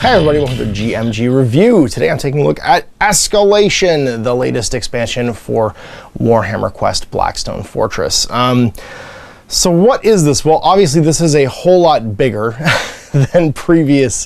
Hi everybody, welcome to GMG Review. Today I'm taking a look at Escalation, the latest expansion for Warhammer Quest Blackstone Fortress. So what is this? Well, obviously this is a whole lot bigger than previous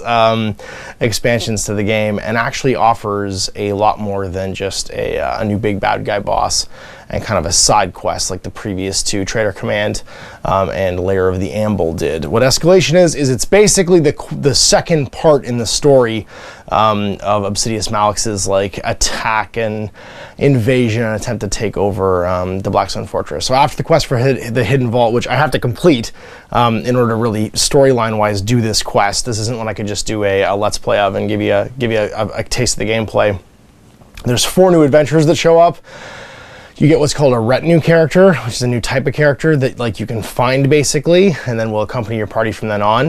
expansions to the game, and actually offers a lot more than just a new big bad guy boss and kind of a side quest like the previous two, Traitor Command and Lair of the Amble did. What Escalation is it's basically the second part in the story of Obsidius Mallex's like attack and invasion and attempt to take over the Blackstone Fortress. So after the quest for the Hidden Vault, which I have to complete in order to really storyline-wise do this quest. This isn't one I could just do a let's play of and give you a taste of the gameplay. There's 4 new adventures that show up. You get what's called a retinue character, which is a new type of character that like you can find basically, and then will accompany your party from then on.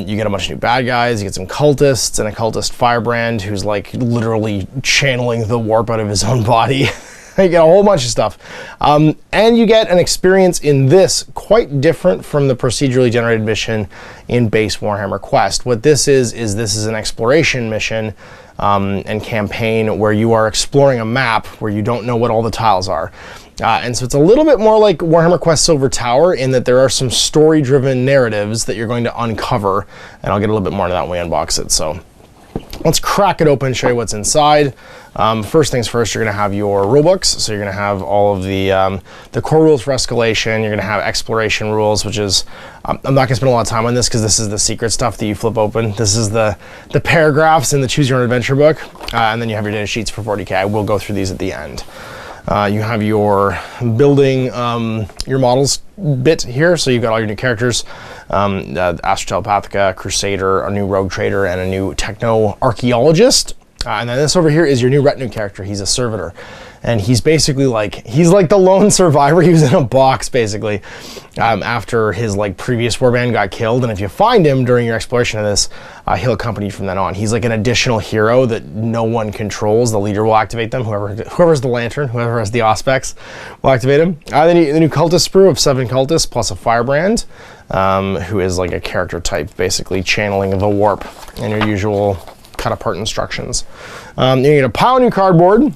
You get a bunch of new bad guys, you get some cultists and a cultist firebrand who's like literally channeling the warp out of his own body. You get a whole bunch of stuff. And you get an experience in this quite different from the procedurally generated mission in base Warhammer Quest. What this is this is an exploration mission and campaign where you are exploring a map where you don't know what all the tiles are. And so it's a little bit more like Warhammer Quest Silver Tower in that there are some story-driven narratives that you're going to uncover, and I'll get a little bit more into that when we unbox it. So let's crack it open and show you what's inside. First things first, you're going to have your rulebooks. So you're going to have all of the core rules for Escalation. You're going to have exploration rules, which is, I'm not going to spend a lot of time on this because this is the secret stuff that you flip open. This is the paragraphs in the Choose Your Own Adventure book. And then you have your data sheets for 40K. I will go through these at the end. You have your building your models bit here. So you've got all your new characters, Astro Telepathica, Crusader, a new Rogue Trader, and a new Techno Archaeologist. And then this over here is your new retinue character. He's a servitor. And he's basically like, he's like the lone survivor. He was in a box basically after his like previous warband got killed. And if you find him during your exploration of this, he'll accompany you from then on. He's like an additional hero that no one controls. The leader will activate them. Whoever's the lantern, whoever has the auspex will activate him. Then the new cultist sprue of 7 cultists plus a firebrand, who is like a character type, basically channeling the warp and your usual cut apart instructions. You get a pile of new cardboard.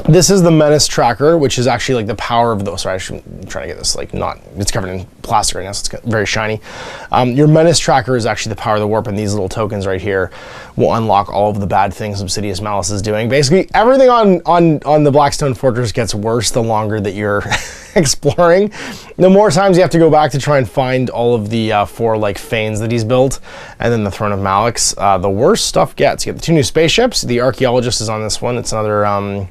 This is the Menace Tracker, which is actually like the power of those. Sorry, I'm trying to get this like not, it's covered in plastic right now, so it's very shiny. Your Menace Tracker is actually the power of the warp, and these little tokens right here will unlock all of the bad things Obsidius Mallex is doing. Basically, everything on the Blackstone Fortress gets worse the longer that you're exploring. The more times you have to go back to try and find all of the 4 like fanes that he's built, and then the Throne of Mallex, the worse stuff gets. You get the 2 new spaceships. The Archaeologist is on this one. It's another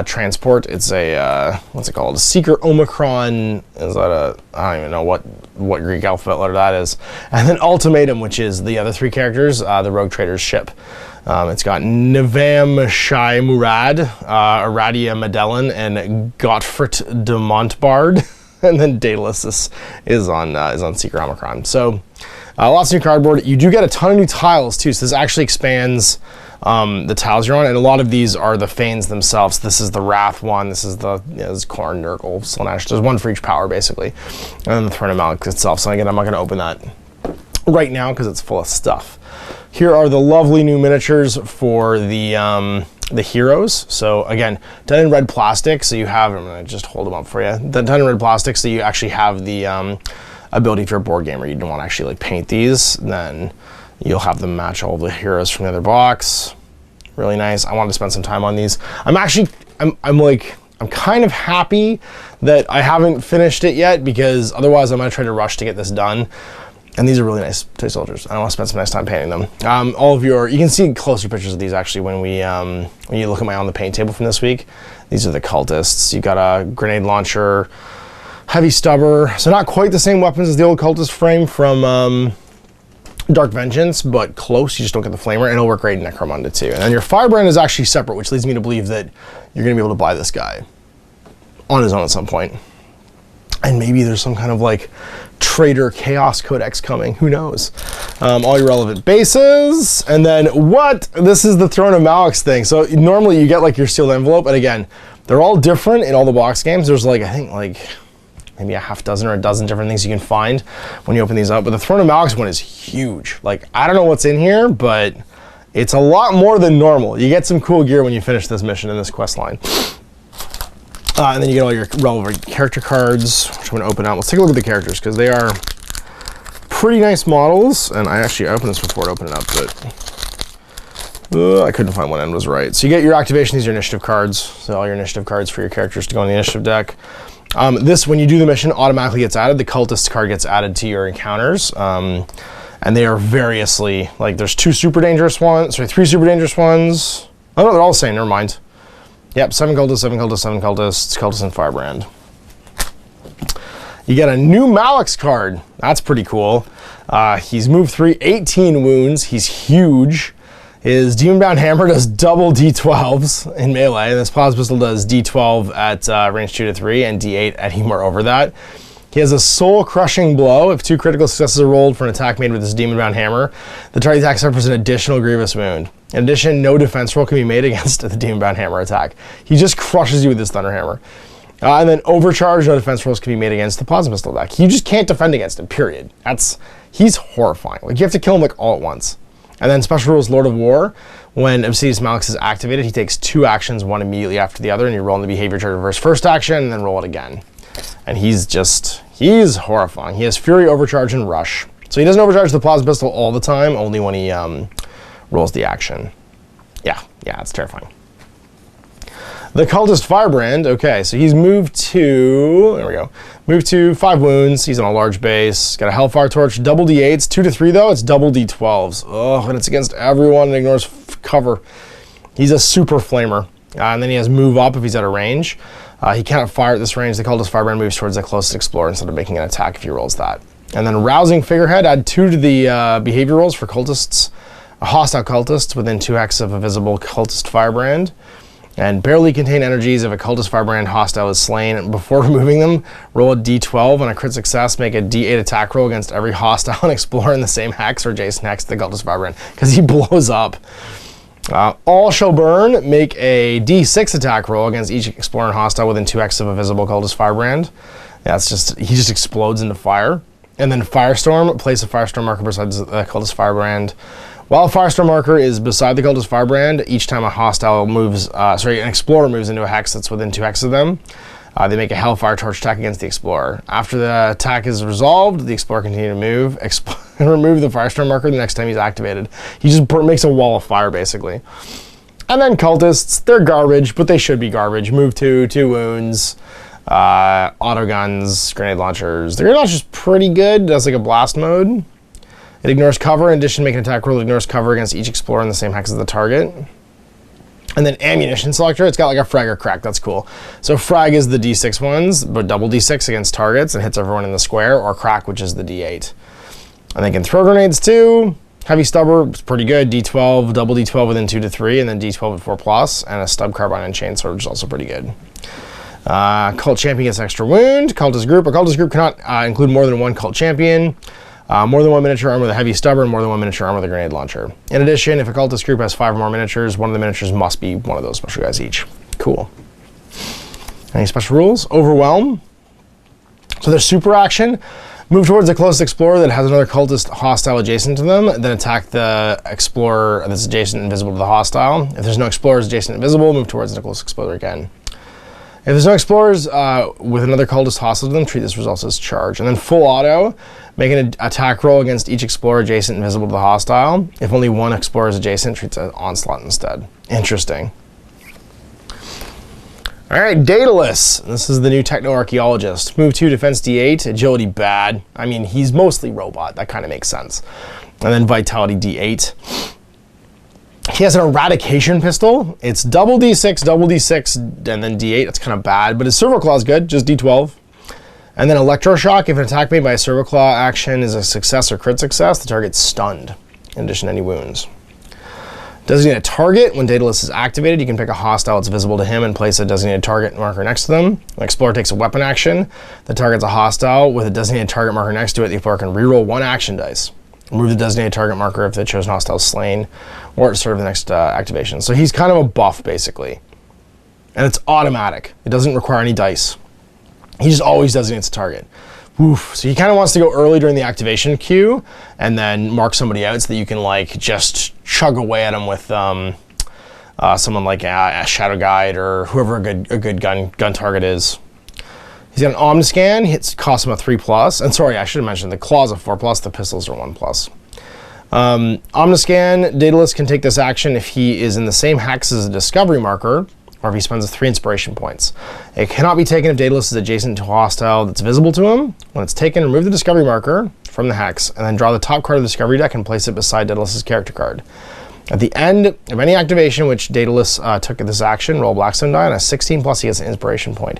transport. It's a what's it called? A Seeker Omicron. Is that a, I don't even know what Greek alphabet letter that is. And then Ultimatum, which is the other 3 characters, the Rogue Trader's ship. It's got Nevam Shai Murad, Aradia Madellan, and Gottfried de Montbard. And then Daedalus is on Seeker Omicron. So lots of new cardboard. You do get a ton of new tiles too. So this actually expands the tiles you're on, and a lot of these are the fanes themselves. This is the Wrath one. This is the this is Khorne, Nurgle, Slaanesh. There's one for each power basically, and then the Throne of Mallex itself. So again, I'm not going to open that right now because it's full of stuff. Here are the lovely new miniatures for the heroes. So again, done in red plastic. So you have, I'm going to just hold them up for you. Done in red plastic, so you actually have the ability if you're a board gamer, you don't want to actually like paint these, then you'll have them match all the heroes from the other box. Really nice. I wanted to spend some time on these. I'm kind of happy that I haven't finished it yet, because otherwise I'm going to try to rush to get this done. And these are really nice toy soldiers. I want to spend some nice time painting them. All of your, you can see closer pictures of these actually when you look at my on the paint table from this week. These are the cultists. You got a grenade launcher, heavy stubber. So not quite the same weapons as the old cultist frame from Dark Vengeance, but close. You just don't get the flamer, and it'll work great in Necromunda too. And then your firebrand is actually separate, which leads me to believe that you're going to be able to buy this guy on his own at some point. And maybe there's some kind of like Trader Chaos Codex coming. Who knows? All your relevant bases. And then what? This is the Throne of Mallex thing. So normally you get like your sealed envelope, and again, they're all different in all the box games. There's like, I think like maybe a half dozen or a dozen different things you can find when you open these up. But the Throne of Mallex one is huge. Like, I don't know what's in here, but it's a lot more than normal. You get some cool gear when you finish this mission in this quest line. And then you get all your relevant character cards, which I'm going to open up. Let's take a look at the characters, because they are pretty nice models. And I opened this before to open it up, but I couldn't find one end was right. So you get your activation, these are your initiative cards. So all your initiative cards for your characters to go in the initiative deck. This, when you do the mission, automatically gets added. The cultist card gets added to your encounters. And they are variously, like there's 2 super dangerous ones, sorry, 3 super dangerous ones. Oh no, they're all the same, never mind. Yep, 7 cultists, 7 cultists, 7 cultists, cultists and firebrand. You get a new Mallex card. That's pretty cool. He's move 3, 18 wounds. He's huge. His Demon-Bound Hammer does double D12s in melee. This Plasma Pistol does D12 at range 2 to 3 and D8 at anywhere over that. He has a soul-crushing blow. If 2 critical successes are rolled for an attack made with this Demon-Bound Hammer, the target attack suffers an additional grievous wound. In addition, no defense roll can be made against the Demon-Bound Hammer attack. He just crushes you with this Thunder Hammer. And then Overcharge, no defense rolls can be made against the Plasma Pistol attack. You just can't defend against him, period. He's horrifying. Like, you have to kill him like all at once. And then Special Rules Lord of War, when Obsidius Mallex is activated, he takes 2 actions, one immediately after the other, and you roll in the behavior to reverse first action, and then roll it again. And he's horrifying. He has Fury, Overcharge, and Rush. So he doesn't overcharge the Plasma Pistol all the time, only when he rolls the action. Yeah, it's terrifying. The Cultist Firebrand, okay, so he's moved to, there we go, moved to 5 wounds, he's on a large base, got a Hellfire Torch, double D8s, 2 to 3 though, it's double D12s. Oh, and it's against everyone and ignores cover. He's a super flamer. And then he has move up if he's at a range. He cannot fire at this range. The Cultist Firebrand moves towards the closest explorer instead of making an attack if he rolls that. And then Rousing Figurehead, add 2 to the behavior rolls for cultists, hostile cultists within 2 hexes of a visible Cultist Firebrand. And barely contain energies. If a Cultist Firebrand hostile is slain, before removing them, roll a D12. On a crit success, make a D8 attack roll against every hostile and explorer in the same hex or adjacent hex to the Cultist Firebrand, because he blows up. All shall burn. Make a D6 attack roll against each explorer and hostile within 2 hexes of a visible Cultist Firebrand. He just explodes into fire. And then Firestorm, place a Firestorm marker beside the Cultist Firebrand. While a Firestorm marker is beside the Cultist Firebrand, each time a hostile moves, an explorer moves into a hex that's within 2 hexes of them, they make a Hellfire Torch attack against the explorer. After the attack is resolved, the explorer continues to move, remove the Firestorm marker the next time he's activated. He just makes a wall of fire, basically. And then cultists, they're garbage, but they should be garbage. Move 2, 2 wounds, auto guns, grenade launchers. The grenade launcher's pretty good, it does like a blast mode. It ignores cover. In addition, make an attack roll. It ignores cover against each explorer in the same hex as the target. And then ammunition selector. It's got like a frag or crack. That's cool. So frag is the D6 ones, but double D6 against targets and hits everyone in the square, or crack, which is the D8. And they can throw grenades too. Heavy stubber is pretty good. D12, double D12 within 2 to 3, and then D12 at 4+, and a stub carbine and chainsword, which is also pretty good. Cult champion gets extra wound. Cultist group. A cultist group cannot include more than 1 cult champion. More than 1 miniature armor with a heavy stubber, and more than 1 miniature armor with a grenade launcher. In addition, if a cultist group has 5 or more miniatures, one of the miniatures must be one of those special guys each. Cool. Any special rules? Overwhelm. So there's super action. Move towards the closest explorer that has another cultist hostile adjacent to them, then attack the explorer that's adjacent and visible to the hostile. If there's no explorers adjacent and visible, move towards the closest explorer again. If there's no explorers with another cultist hostile to them, treat this result as charge. And then full auto, make an attack roll against each explorer adjacent and visible to the hostile. If only 1 explorer is adjacent, treats an onslaught instead. Interesting. All right, Daedalus. This is the new techno-archaeologist. Move 2, defense D8, agility bad. I mean, he's mostly robot. That kind of makes sense. And then vitality D8. He has an eradication pistol. It's double D6, and then D8. That's kind of bad, but his servo claw is good, just D12. And then electroshock. If an attack made by a servo claw action is a success or crit success, the target's stunned, in addition to any wounds. Designate a target. When Daedalus is activated, you can pick a hostile that's visible to him and place a designated target marker next to them. An explorer takes a weapon action. The target's a hostile with a designated target marker next to it. The explorer can reroll 1 action dice. Remove the designated target marker if the chosen hostile is slain, or it's sort of the next activation. So he's kind of a buff, basically. And it's automatic. It doesn't require any dice. He just always designates a target. Oof. So he kind of wants to go early during the activation queue and then mark somebody out so that you can like just chug away at him with someone like a Shadow Guide or whoever a good gun target is. He's got an Omniscan, costs him a 3+. And sorry, I should have mentioned the claws are 4+, the pistols are 1+. Omniscan, Daedalus can take this action if he is in the same hex as a discovery marker, or if he spends 3 inspiration points. It cannot be taken if Daedalus is adjacent to a hostile that's visible to him. When it's taken, remove the discovery marker from the hex, and then draw the top card of the discovery deck and place it beside Daedalus's character card. At the end of any activation which Daedalus took at this action, roll a Blackstone die, and a 16+, he gets an inspiration point.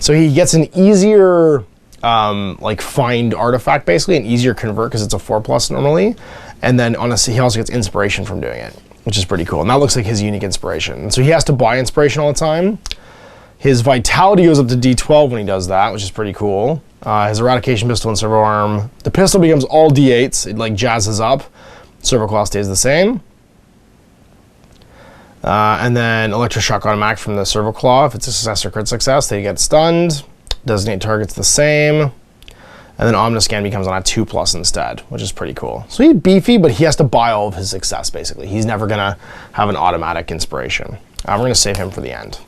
So he gets an easier like find artifact, basically, an easier convert because it's a 4+ normally. And then he also gets inspiration from doing it, which is pretty cool. And that looks like his unique inspiration. And so he has to buy inspiration all the time. His vitality goes up to D12 when he does that, which is pretty cool. His eradication pistol and servo arm. The pistol becomes all D8s. It like jazzes up. Servo claw stays the same. And then electroshock automatic from the servo claw. If it's a success or crit success, they get stunned. Designate targets the same. And then Omniscan becomes on a 2+ instead, which is pretty cool. So he's beefy, but he has to buy all of his success, basically. He's never going to have an automatic inspiration. We're going to save him for the end.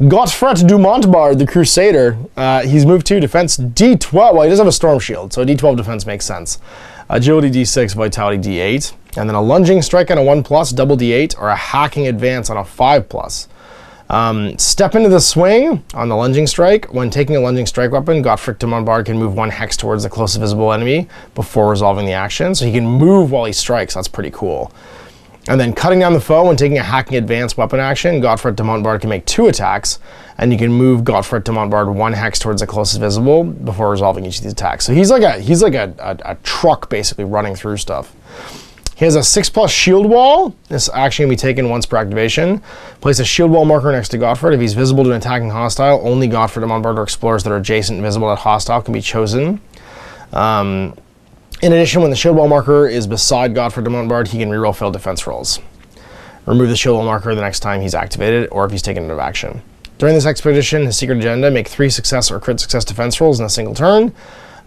Godfret du Montbard, the Crusader. He's moved to defense D12. Well, he does have a storm shield, so D12 defense makes sense. Agility D6, vitality D8. And then a lunging strike on a 1+, double D8, or a hacking advance on a 5+. Step into the swing on the lunging strike. When taking a lunging strike weapon, Godfrey de Montbard can move 1 hex towards the closest visible enemy before resolving the action. So he can move while he strikes. That's pretty cool. And then cutting down the foe when taking a hacking advanced weapon action, Godfrey de Montbard can make 2 attacks, and you can move Godfrey de Montbard 1 hex towards the closest visible before resolving each of these attacks. So he's like a truck basically running through stuff. He has a 6+ shield wall. This action can be taken once per activation. Place a shield wall marker next to Godfrey. If he's visible to an attacking hostile, only Godfrey de Montbard or explorers that are adjacent and visible to hostile can be chosen. In addition, when the shield wall marker is beside Godfrey de Montbard, he can reroll failed defense rolls. Remove the shield wall marker the next time he's activated or if he's taken into action. During this expedition, his secret agenda, make 3 success or crit success defense rolls in a single turn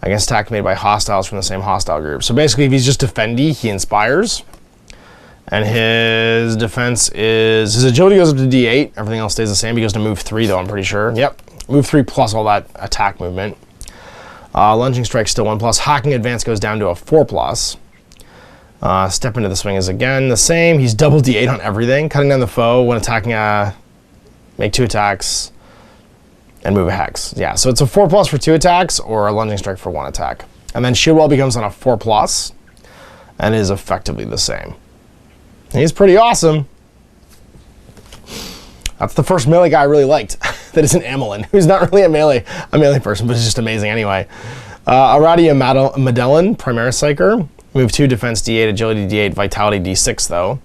against attack made by hostiles from the same hostile group. So basically, if he's just defendy, he inspires. And his defense is, his agility goes up to D8. Everything else stays the same. He goes to move 3 though, I'm pretty sure. Yep, move 3 plus all that attack movement. Lunging strike still 1+. Hacking advance goes down to a 4+. Step into the swing is again the same. He's double D8 on everything. Cutting down the foe when attacking make 2 attacks. And move a hex. Yeah, so it's a 4+ for 2 attacks or a lunging strike for 1 attack. And then shield wall becomes on a 4+ and is effectively the same. And he's pretty awesome. That's the first melee guy I really liked that isn't Amelin, who's not really a melee person, but is just amazing anyway. Aradia Madellan, Primaris Psyker. Move 2, defense D8, agility D8, vitality D6 though.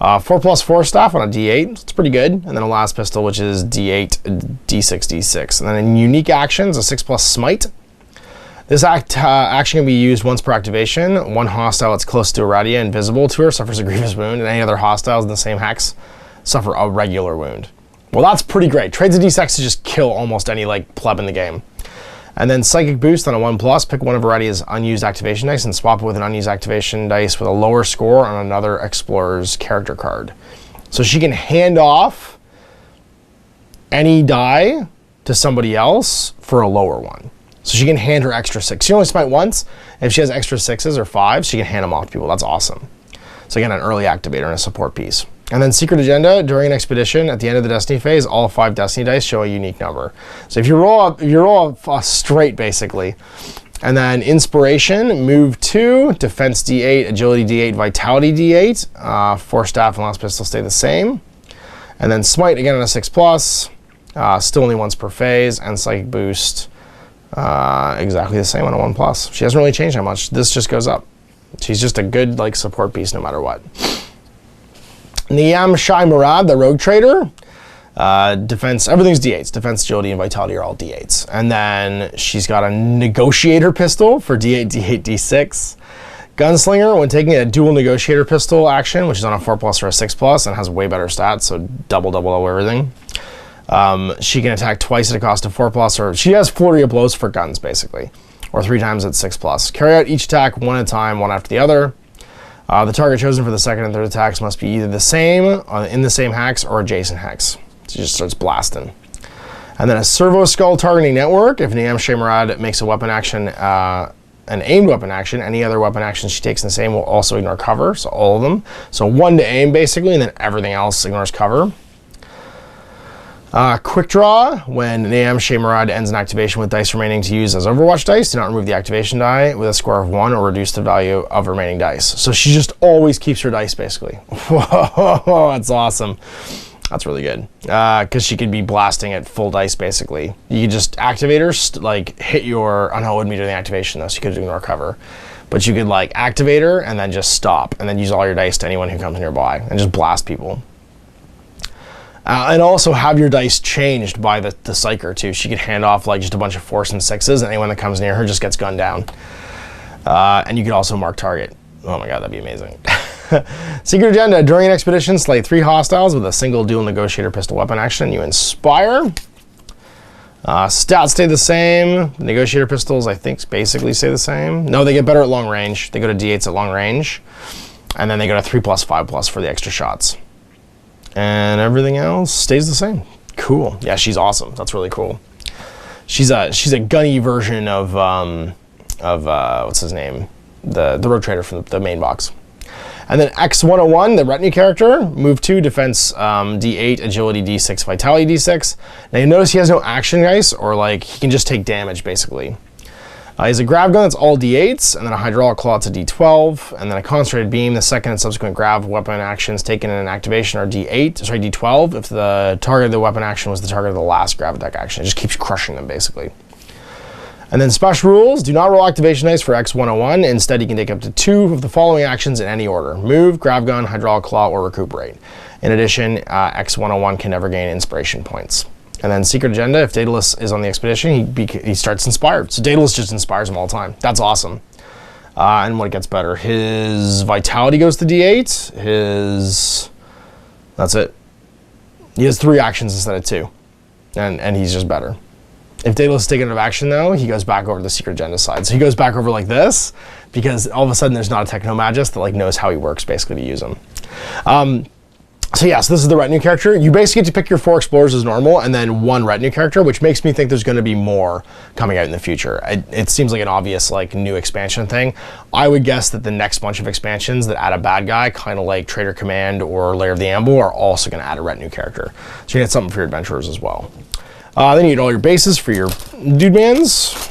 4+4 staff on a D8, it's pretty good. And then a last pistol, which is D8, D6, D6. And then in unique actions, a 6+ smite. This action can be used once per activation. One hostile that's close to Aradia and visible to her suffers a grievous wound, and any other hostiles in the same hex suffer a regular wound. Well, that's pretty great. Trades a D6 to just kill almost any like pleb in the game. And then Psychic Boost on a 1+, pick one of Aradia's unused activation dice and swap it with an unused activation dice with a lower score on another Explorer's character card. So she can hand off any die to somebody else for a lower one. So she can hand her extra 6. She only smite once. If she has extra 6s or 5s, she can hand them off to people. That's awesome. So again, an early activator and a support piece. And then Secret Agenda, during an expedition, at the end of the Destiny phase, all 5 Destiny dice show a unique number. So if you roll a straight, basically. And then Inspiration, move 2, Defense D8, Agility D8, Vitality D8. 4 staff and last pistol stay the same. And then Smite, again on a 6+, still only once per phase, and Psychic Boost, exactly the same on a 1+. She hasn't really changed that much. This just goes up. She's just a good like support piece no matter what. Niam Shai Murad, the Rogue Trader. Defense, everything's D8s. Defense, agility, and vitality are all D8s. And then she's got a Negotiator pistol for D8, D8, D6. Gunslinger, when taking a dual Negotiator pistol action, which is on a 4+ or a 6+, and has way better stats, so double everything. She can attack twice at a cost of 4+, or she has flurry of blows for guns, basically, or 3 times at 6+. Carry out each attack one at a time, one after the other. The target chosen for the second and third attacks must be either the same, in the same hex, or adjacent hex. She just starts blasting. And then a servo skull targeting network. If Niam Shemarad makes a weapon action, an aimed weapon action, any other weapon action she takes in the same will also ignore cover, so all of them. So 1 to aim, basically, and then everything else ignores cover. Quick draw, when Niam Shemarad ends an activation with dice remaining to use as Overwatch dice, do not remove the activation die with a score of 1 or reduce the value of remaining dice. So she just always keeps her dice, basically. Whoa, that's awesome. That's really good. Because she could be blasting at full dice, basically. You could just activate her, like hit your, oh no, it wouldn't be during the activation though, so you could ignore cover. But you could like activate her and then just stop, and then use all your dice to anyone who comes nearby, and just blast people. And also have your dice changed by the Psyker too. She could hand off like just a bunch of 4s and 6s, and anyone that comes near her just gets gunned down. And you could also mark target. Oh my god, that'd be amazing. Secret agenda. During an expedition, slay 3 hostiles with a single dual negotiator pistol weapon action. You inspire. Stats stay the same. Negotiator pistols, I think, basically stay the same. No, they get better at long range. They go to D8s at long range. And then they go to 3+, 5+ for the extra shots. And everything else stays the same. Cool. Yeah, she's awesome. That's really cool. She's a gunny version of what's his name? The road trader from the main box. And then X101, the retinue character, move 2, defense D8, agility D6, vitality D6. Now you notice he has no action dice, or like he can just take damage basically. He has a grab gun that's all D8s, and then a hydraulic claw that's a D12, and then a concentrated beam. The second and subsequent grab weapon actions taken in an activation are D12 if the target of the weapon action was the target of the last grab attack action. It just keeps crushing them basically. And then special rules, do not roll activation dice for X101. Instead, you can take up to 2 of the following actions in any order: move, grab gun, hydraulic claw, or recuperate. In addition, X101 can never gain inspiration points. And then secret agenda, if Daedalus is on the expedition, he starts inspired. So Daedalus just inspires him all the time. That's awesome. And what gets better, his vitality goes to D8. That's it. He has 3 actions instead of 2. And he's just better. If Daedalus is taken out of action though, he goes back over to the secret agenda side. So he goes back over like this, because all of a sudden there's not a technomagist that like knows how he works basically to use him. So yes, this is the retinue character. You basically get to pick your 4 explorers as normal, and then 1 retinue character, which makes me think there's going to be more coming out in the future. It seems like an obvious like new expansion thing. I would guess that the next bunch of expansions that add a bad guy, kind of like Trader Command or Lair of the Amble, are also going to add a retinue character. So you get something for your adventurers as well. Then you get all your bases for your dude mans.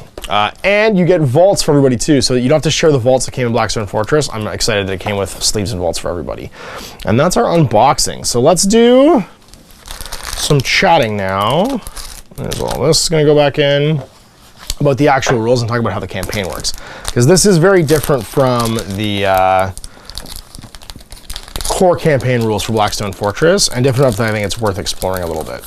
And you get vaults for everybody too, so you don't have to share the vaults that came in Blackstone Fortress. I'm excited that it came with sleeves and vaults for everybody. And that's our unboxing. So let's do some chatting now. There's all this. Going to go back in about the actual rules and talk about how the campaign works, because this is very different from the core campaign rules for Blackstone Fortress, and different enough that I think it's worth exploring a little bit.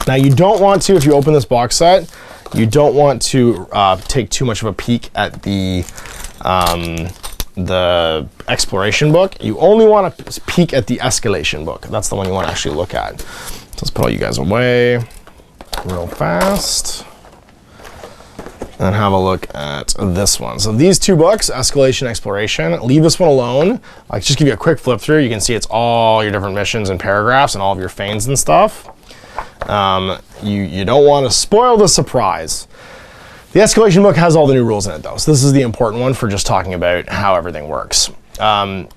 Now you don't want to, if you open this box set, you don't want to take too much of a peek at the exploration book. You only want to peek at the escalation book. That's the one you want to actually look at. So let's put all you guys away real fast and have a look at this one. So these 2 books, Escalation, Exploration, leave this one alone. I'll just give you a quick flip through. You can see it's all your different missions and paragraphs and all of your feigns and stuff. You don't want to spoil the surprise. The escalation book has all the new rules in it though, so this is the important one for just talking about how everything works. The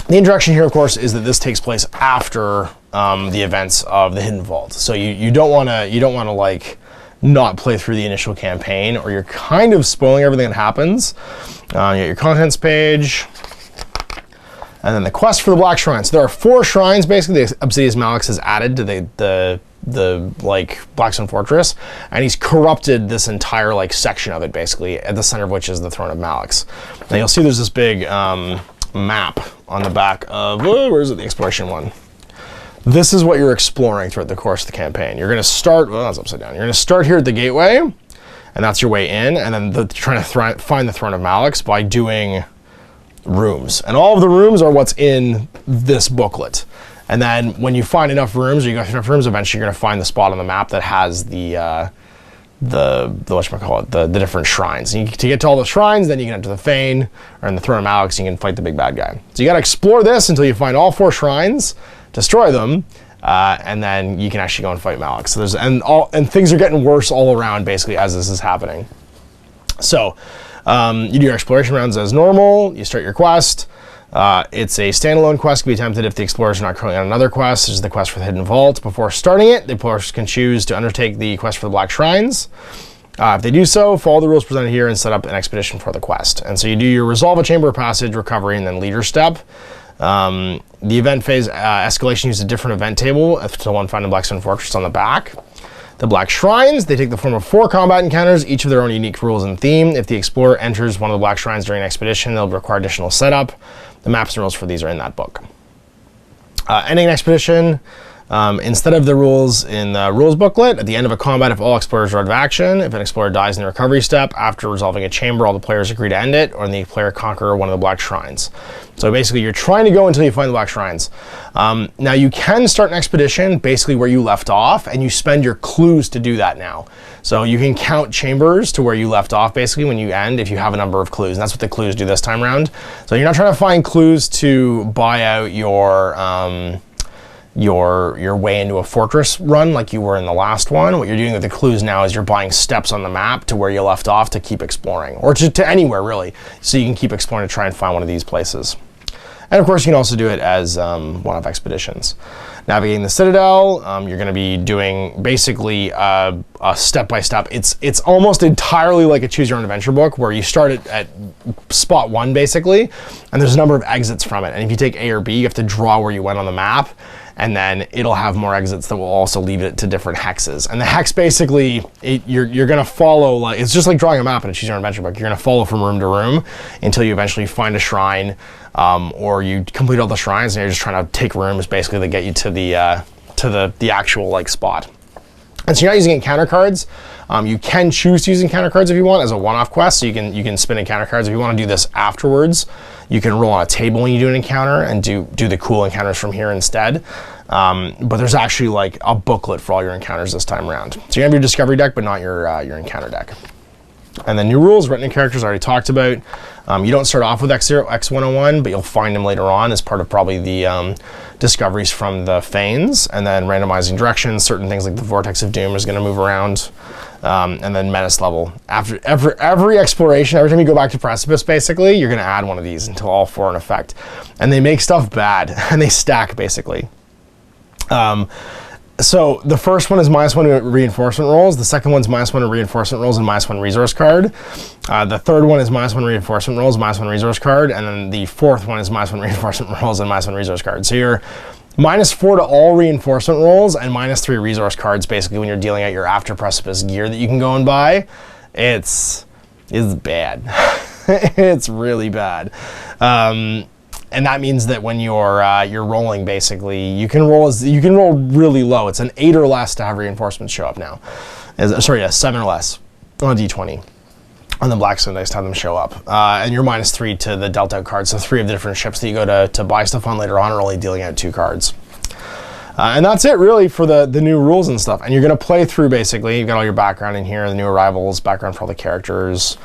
introduction here, of course, is that this takes place after the events of the Hidden Vault. So you don't want to like not play through the initial campaign, or you're kind of spoiling everything that happens. You got your contents page. And then the quest for the Black Shrine. So there are 4 shrines, basically, that Obsidius Mallex has added to the like Blackstone Fortress, and he's corrupted this entire like section of it, basically, at the center of which is the Throne of Mallex. Now you'll see there's this big map on the back of, where is it, the exploration one. This is what you're exploring throughout the course of the campaign. You're going to start, well, that's upside down. You're going to start here at the gateway, and that's your way in, and then trying to find the Throne of Mallex by doing rooms. And all of the rooms are what's in this booklet. And then when you find enough rooms, or you go through enough rooms, eventually you're going to find the spot on the map that has the whatchamacallit, the different shrines. And to get to all the shrines, then you can enter the Fane, or in the Throne of Mallex, you can fight the big bad guy. So you got to explore this until you find all 4 shrines, destroy them, and then you can actually go and fight Mallex. So and things are getting worse all around basically as this is happening. So you do your exploration rounds as normal. You start your quest. It's a standalone quest, can be attempted if the explorers are not currently on another quest. This is the quest for the Hidden Vault. Before starting it, the players can choose to undertake the quest for the Black Shrines. If they do so, follow the rules presented here and set up an expedition for the quest. And so you do your Resolve a Chamber of Passage, Recovery, and then Leader Step. The event phase escalation uses a different event table to the one found in Blackstone Fortress on the back. The Black Shrines, they take the form of 4 combat encounters, each of their own unique rules and theme. If the explorer enters one of the Black Shrines during an expedition, they'll require additional setup. The maps and rules for these are in that book. Ending an expedition, instead of the rules in the rules booklet, at the end of a combat, if all explorers are out of action, if an explorer dies in the recovery step, after resolving a chamber, all the players agree to end it, or the player conquer one of the Black Shrines. So basically, you're trying to go until you find the Black Shrines. Now, you can start an expedition basically where you left off, and you spend your clues to do that now. So you can count chambers to where you left off basically when you end if you have a number of clues. And that's what the clues do this time around. So you're not trying to find clues to buy out your way into a fortress run like you were in the last one. What you're doing with the clues now is you're buying steps on the map to where you left off to keep exploring, or to anywhere really, so you can keep exploring to try and find one of these places. And of course, you can also do it as one-off expeditions. Navigating the Citadel, you're going to be doing basically a step-by-step. It's almost entirely like a choose-your-own-adventure book where you start at spot 1, basically, and there's a number of exits from it. And if you take A or B, you have to draw where you went on the map, and then it'll have more exits that will also lead it to different hexes. And the hex, basically, you're going to follow, like, it's just like drawing a map in a choose-your-own-adventure book. You're going to follow from room to room until you eventually find a shrine, or you complete all the shrines, and you're just trying to take rooms, basically, that get you to the actual, like, spot. And so you're not using encounter cards. You can choose to use encounter cards if you want as a one-off quest, so you can spin encounter cards. If you want to do this afterwards, you can roll on a table when you do an encounter and do the cool encounters from here instead. But there's actually like a booklet for all your encounters this time around. So you have your discovery deck, but not your encounter deck. And then new rules, retinue characters I already talked about. You don't start off with X0, X101, but you'll find them later on as part of probably the discoveries from the Fanes. And then randomizing directions, certain things like the Vortex of Doom is going to move around. And then menace level. After every exploration, every time you go back to Precipice, basically, you're going to add one of these until all 4 are in effect. And they make stuff bad, and they stack, basically. So the first one is -1 reinforcement rolls. The second one's -1 reinforcement rolls and -1 resource card. The third one is -1 reinforcement rolls, -1 resource card. And then the fourth one is -1 reinforcement rolls and -1 resource card. So you're -4 to all reinforcement rolls and -3 resource cards, basically, when you're dealing out your after Precipice gear that you can go and buy. It's bad. It's really bad. And that means that when you're rolling, basically, you can roll really low. It's an 8 or less to have reinforcements show up now. Sorry, yeah, 7 or less on a D20. On the Blackstone dice to have them show up. And you're -3 to the dealt out cards. So 3 of the different ships that you go to buy stuff on later on are only dealing out 2 cards. And that's it really for the new rules and stuff. And you're going to play through, basically. You've got all your background in here, the new arrivals, background for all the characters,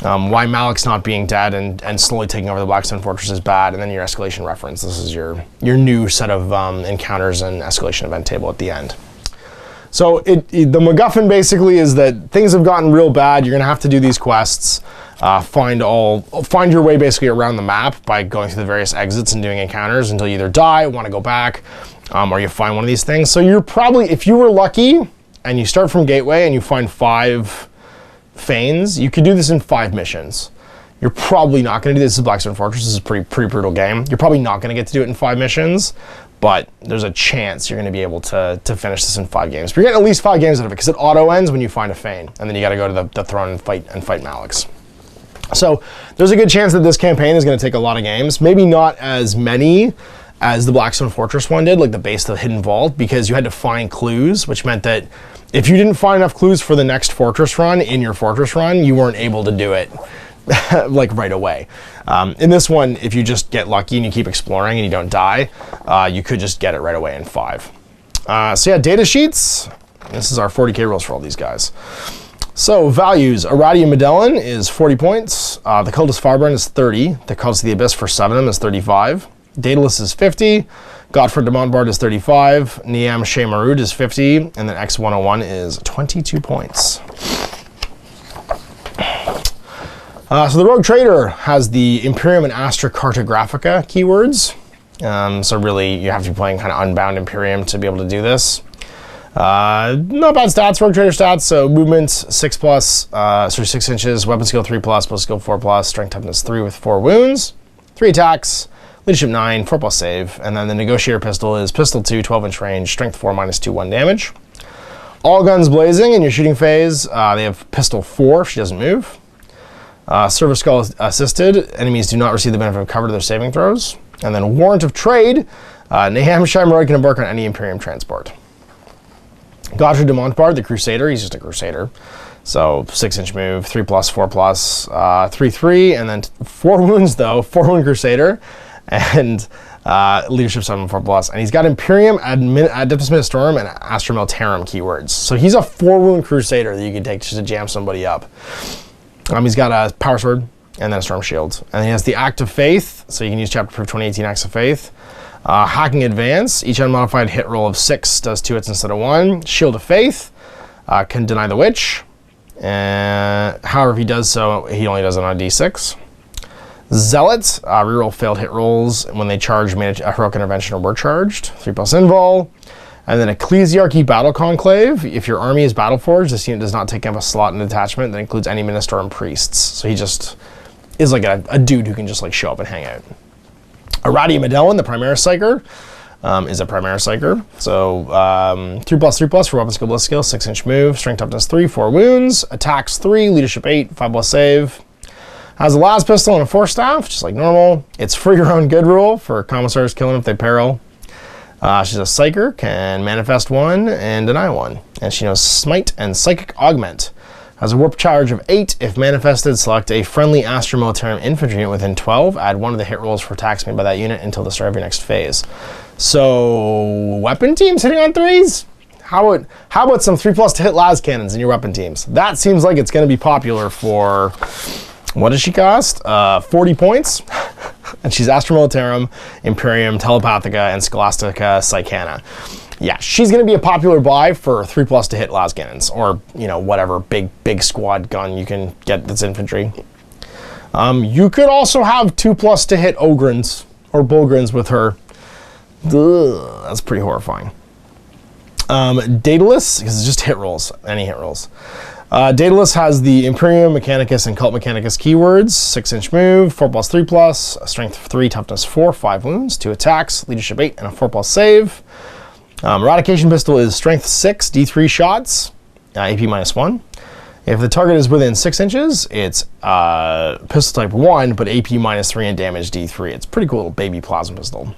why Mallex not being dead and slowly taking over the Blackstone Fortress is bad, and then your escalation reference. This is your new set of encounters and escalation event table at the end. So the MacGuffin basically is that things have gotten real bad. You're going to have to do these quests. Find your way basically around the map by going through the various exits and doing encounters until you either die, want to go back, or you find one of these things. So you're probably, if you were lucky and you start from Gateway and you find 5 Fanes, you could do this in 5 missions. You're probably not going to do this in Blackstone Fortress. This is a pretty brutal game. You're probably not going to get to do it in 5 missions, but there's a chance you're going to be able to finish this in 5 games. But you're getting at least 5 games out of it because it auto ends when you find a Fane, and then you got to go to the throne and fight Mallex. So there's a good chance that this campaign is going to take a lot of games. Maybe not as many as the Blackstone Fortress one did, like the base of the Hidden Vault, because you had to find clues, which meant that if you didn't find enough clues for the next Fortress run in your Fortress run, you weren't able to do it like right away. In this one, if you just get lucky and you keep exploring and you don't die, you could just get it right away in 5. So yeah, data sheets. This is our 40k rolls for all these guys. So values, Irradium Medellin is 40 points. The Cultist Firebrand is 30. The Cultist of the Abyss for 7 of them is 35. Daedalus is 50. Godfrey de Montbard is 35. Niam Shea Marud is 50. And then X101 is 22 points. So the Rogue Trader has the Imperium and Astra Cartographica keywords. So really, you have to be playing kind of Unbound Imperium to be able to do this. Not bad stats, Rogue Trader stats. So movement 6+, 6 inches, weapon skill 3+, bow skill 4+, strength toughness 3 with 4 wounds, 3 attacks, leadership 9, 4+ save, and then the Negotiator pistol is pistol 2, 12-inch range, strength 4, -2, 1 damage. All guns blazing in your shooting phase. They have pistol 4 if she doesn't move. Service Skull assisted. Enemies do not receive the benefit of cover to their saving throws. And then Warrant of Trade. Naham Shimroid can embark on any Imperium transport. Godfrey de Montbard, the Crusader. He's just a Crusader. So 6-inch move, 3+, 4+, 3/3, and then 4 wounds though. 4 wound Crusader, and leadership 7, 4+. And he's got Imperium, Adeptus Ministorum, and Astra Militarum keywords. So he's a 4 wound Crusader that you can take just to jam somebody up. He's got a Power Sword and then a Storm Shield. And he has the Act of Faith, so you can use Chapter Proof 2018 Acts of Faith. Hacking Advance, each unmodified hit roll of 6 does 2 hits instead of 1. Shield of Faith, can deny the Witch. However, if he does so, he only does it on a D6. Zealot, reroll failed hit rolls when they charge a heroic intervention or were charged. 3+ invul. And then Ecclesiarchy Battle Conclave. If your army is Battleforged, this unit does not take up a slot in the detachment that includes any minister and priests. So he just is like a dude who can just like show up and hang out. Irradium Medellin, the Primaris Psyker, is a Primaris Psyker. So 3+3+ for weapon skill, bliss skill, 6-inch move, strength toughness 3, 4 wounds, attacks 3, leadership 8, 5+ save. Has a las pistol and a force staff, just like normal. It's free your own good rule for commissars killing if they peril. She's a Psyker, can manifest 1 and deny 1. And she knows Smite and Psychic Augment. Has a warp charge of 8. If manifested, select a friendly Astra Militarum infantry unit within 12. Add 1 of the hit rolls for attacks made by that unit until the start of your next phase. So, weapon teams hitting on 3s? How about some 3+ to hit las cannons in your weapon teams? That seems like it's going to be popular for... What does she cost? 40 points. And she's Astra Militarum, Imperium, Telepathica, and Scholastica Psychana. Yeah, she's going to be a popular buy for 3+ to hit las cannons, or, you know, whatever big squad gun you can get that's infantry. You could also have 2+ to hit Ogrins, or Bulgrins with her. Ugh, that's pretty horrifying. Daedalus, because it's just hit rolls, any hit rolls. Daedalus has the Imperium, Mechanicus, and Cult Mechanicus keywords. 6-inch move, 4+, 3+, strength 3, toughness 4, 5 wounds, 2 attacks, leadership 8, and a 4+ save. Eradication pistol is strength 6, D3 shots, AP -1. If the target is within 6 inches, it's pistol type 1, but AP -3 and damage D3. It's a pretty cool little baby plasma pistol.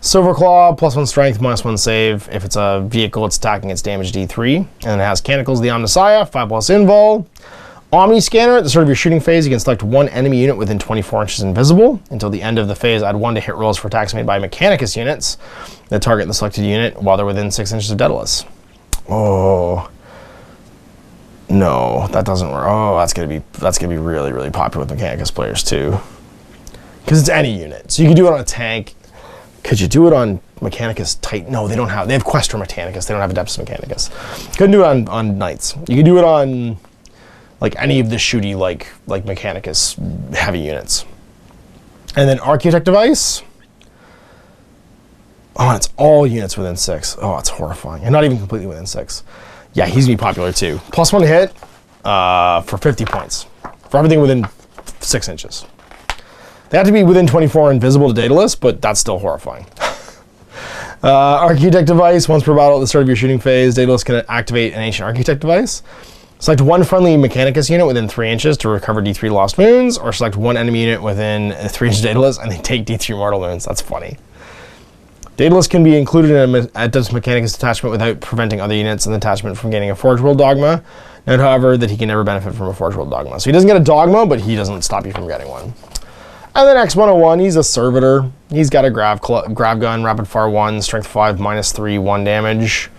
Silverclaw, +1 strength, -1 save. If it's a vehicle, it's attacking, it's damage D3. And it has Canticles, the Omnissiah, 5+ invul. Omni Scanner, at the start of your shooting phase, you can select 1 enemy unit within 24 inches invisible. Until the end of the phase, add 1 to hit rolls for attacks made by Mechanicus units that target the selected unit while they're within 6 inches of Daedalus. Oh. No, that doesn't work. Oh, that's gonna be really, really popular with Mechanicus players too. Because it's any unit. So you can do it on a tank. Could you do it on Mechanicus Titan? No, they don't have. They have Questor Mechanicus. They don't have Adeptus Mechanicus. Couldn't do it on Knights. You could do it on like any of the shooty like Mechanicus heavy units. And then Architect Device. Oh, and it's all units within 6. Oh, it's horrifying. And not even completely within 6. Yeah, he's gonna be popular too. +1 to hit for 50 points for everything within 6 inches. They have to be within 24 invisible to Daedalus, but that's still horrifying. Architect Device, once per battle at the start of your shooting phase, Daedalus can activate an Ancient Architect Device. Select 1 friendly Mechanicus unit within 3 inches to recover D3 lost wounds, or select 1 enemy unit within 3 inches of Daedalus and they take D3 mortal wounds. That's funny. Daedalus can be included in a Daedalus Mechanicus detachment without preventing other units in the detachment from getting a Forge World Dogma. Note, however, that he can never benefit from a Forge World Dogma. So he doesn't get a Dogma, but he doesn't stop you from getting one. And then X101, he's a Servitor. He's got a Grav Gun, Rapid Fire 1, Strength 5, -3, 1 damage.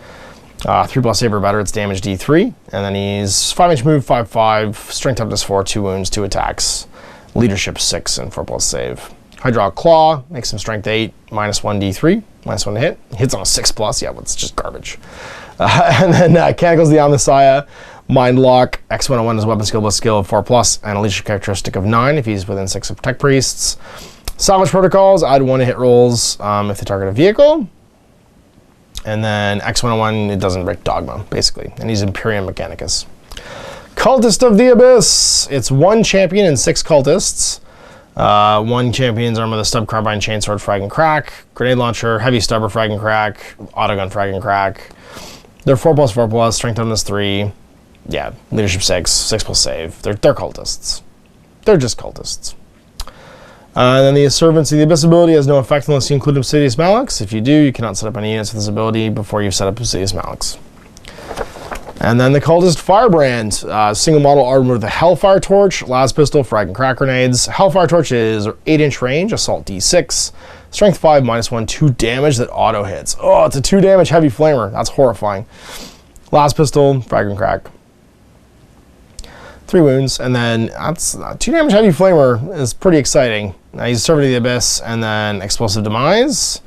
3+ Saber better, it's damage D3. And then he's 5-inch move, 5/5, Strength Toughness 4, 2 wounds, 2 attacks. Leadership 6, and 4+ save. Hydraulic Claw makes him Strength 8, -1 D3, -1 to hit. Hits on a 6+, yeah, but it's just garbage. And then Canticles the Omnissiah, Mind Lock, X101 is a weapon skill of 4+, and a leadership characteristic of 9 if he's within 6 of Protect Priests. Salvage Protocols, add 1 to hit rolls if they target a vehicle. And then X101, it doesn't break Dogma, basically. And he's Imperium Mechanicus. Cultist of the Abyss. It's 1 champion and 6 cultists. 1 champion's armor with a stub, carbine, chainsword, frag and crack, grenade launcher, heavy stubber, frag and crack, autogun, frag and crack. They're 4+, 4+, strength toughness 3. Yeah, leadership 6, 6+ save. They're cultists. They're just cultists. And then the Servants of the Abyss ability has no effect unless you include Obsidius Mallex. If you do, you cannot set up any units with this ability before you've set up Obsidius Mallex. And then the Cultist Firebrand, single model armor with a Hellfire Torch, las pistol, frag and crack grenades. Hellfire Torch is 8-inch range, assault D6, strength 5, -1, 2 damage that auto hits. Oh, it's a 2 damage heavy flamer. That's horrifying. Las pistol, frag and crack. 3 wounds, and then that's 2 damage heavy flamer is pretty exciting. He's a Servant of the Abyss, and then Explosive Demise.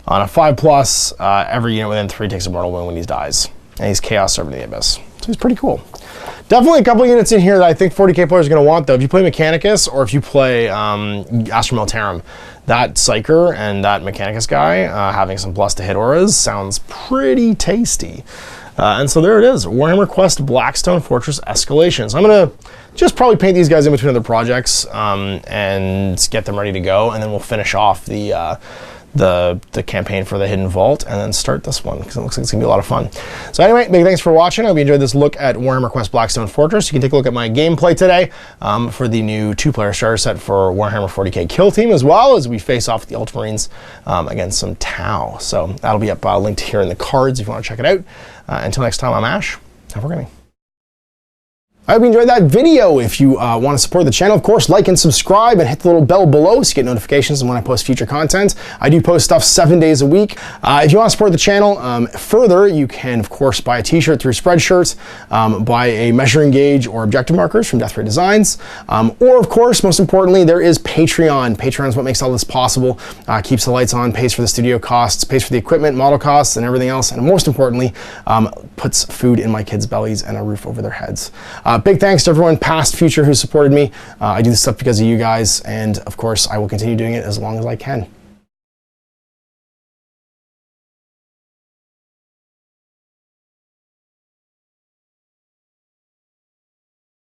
On a 5+, every unit within 3 takes a mortal wound when he dies. And he's Chaos Servant of the Abyss. So he's pretty cool. Definitely a couple units in here that I think 40k players are going to want, though. If you play Mechanicus, or if you play Astra Militarum, that Psyker and that Mechanicus guy having some plus to hit auras sounds pretty tasty. And so there it is, Warhammer Quest Blackstone Fortress Escalation. So I'm going to just probably paint these guys in between other projects and get them ready to go, and then we'll finish off the campaign for the Hidden Vault and then start this one because it looks like it's going to be a lot of fun. So anyway, big thanks for watching. I hope you enjoyed this look at Warhammer Quest Blackstone Fortress. You can take a look at my gameplay today for the new 2-player starter set for Warhammer 40k Kill Team, as well as we face off the Ultramarines against some Tau. So that'll be up linked here in the cards if you want to check it out. Until next time, I'm Ash. Have a good night. I hope you enjoyed that video. If you want to support the channel, of course, like and subscribe and hit the little bell below so you get notifications when I post future content. I do post stuff 7 days a week. If you want to support the channel further, you can, of course, buy a t-shirt through Spreadshirt, buy a measuring gauge or objective markers from Death Ray Designs, or, of course, most importantly, there is Patreon. Patreon is what makes all this possible, keeps the lights on, pays for the studio costs, pays for the equipment, model costs, and everything else, and most importantly, puts food in my kids' bellies and a roof over their heads. Big thanks to everyone, past, future, who supported me. I do this stuff because of you guys, and of course, I will continue doing it as long as I can.